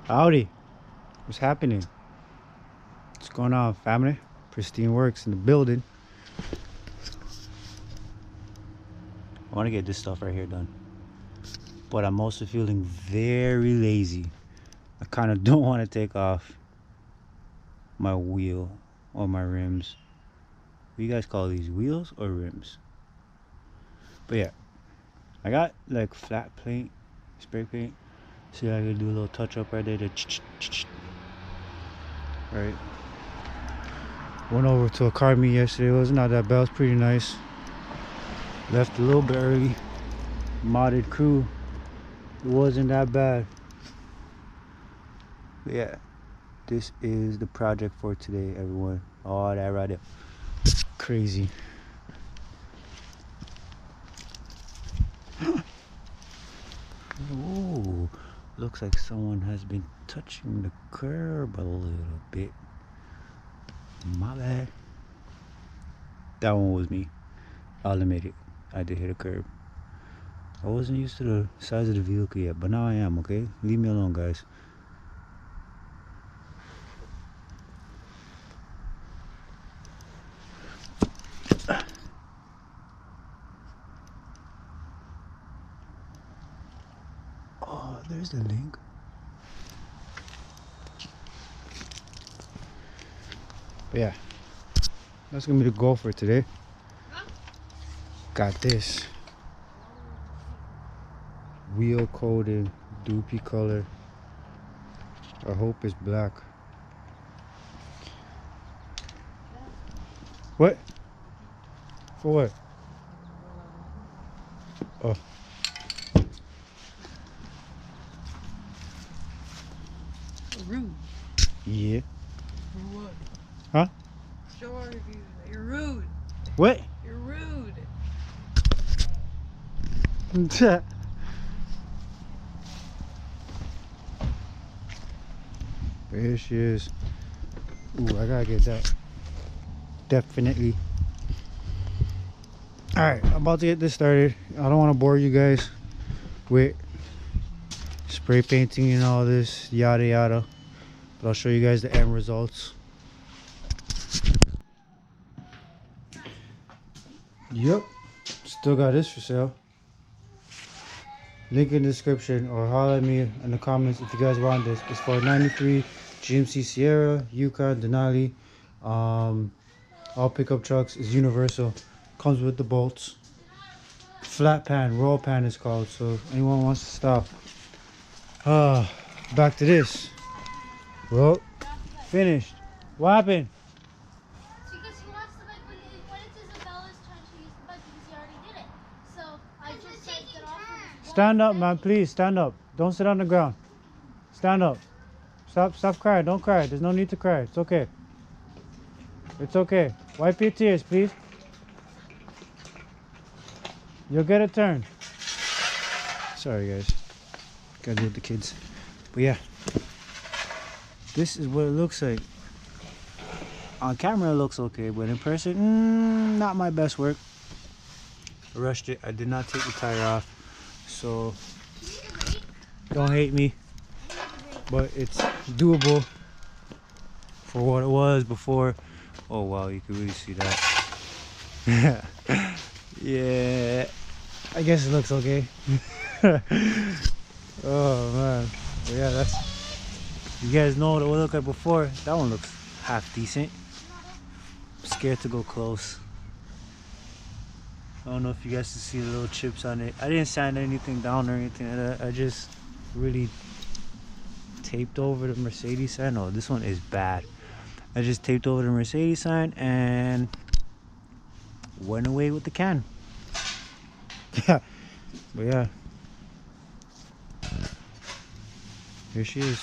Howdy. What's happening? What's going on, family? Pristine Works in the building. I want to get this stuff right here done, but I'm also feeling very lazy. I kind of don't want to take off my wheel or my rims. What do you guys call these, wheels or rims? But yeah, I got like flat paint, spray paint. See, I can do a little touch up right there. Right. Went over to a car meet yesterday. It was not that bad. It was pretty nice. Left a little bit early. Modded crew. It wasn't that bad. But yeah, this is the project for today, everyone. Oh, that right there. Crazy. Ooh, looks like someone has been touching the curb a little bit. My bad. That one was me. I'll admit it. I did hit a curb. I wasn't used to the size of the vehicle yet, but now I am, okay? Leave me alone, guys. Oh, there's the link. But yeah, that's gonna be the goal for today. Got this wheel coated doopy color. I hope it's black. What? For what? Oh. Rude. Yeah. For what? Huh? Show our reviews. You're rude. What? You're rude. Here she is. Ooh, I gotta get that. Definitely. Alright, I'm about to get this started. I don't want to bore you guys with spray painting and all this yada yada, but I'll show you guys the end results. Yep, still got this for sale. Link in the description, or holler at me in the comments if you guys want this. It's for 93 GMC Sierra, Yukon, Denali. All pickup trucks. Is universal. Comes with the bolts. Flat pan, roll pan is called. So if anyone wants to stop. Back to this. Well, finished. What happened? Because he wants to like when it's Isabella's turn to use the bike because he already did it. So I just typed it off. Stand up, man, please. Stand up. Don't sit on the ground. Stand up. Stop crying. Don't cry. There's no need to cry. It's okay. It's okay. Wipe your tears, please. You'll get a turn. Sorry, guys. Gotta deal with the kids. But yeah, this is what it looks like. On camera, it looks okay, but in person, not my best work. I rushed it. I did not take the tire off, so don't hate me. But it's doable for what it was before. Oh wow, you can really see that. Yeah, I guess it looks okay. Oh man, but yeah, that's, you guys know what it would look like before. That one looks half decent. I'm scared to go close. I don't know if you guys can see the little chips on it. I didn't sand anything down or anything like that. I just really taped over the Mercedes sign. Oh, this one is bad. I just taped over the Mercedes sign and went away with the can. Yeah, but yeah, here she is.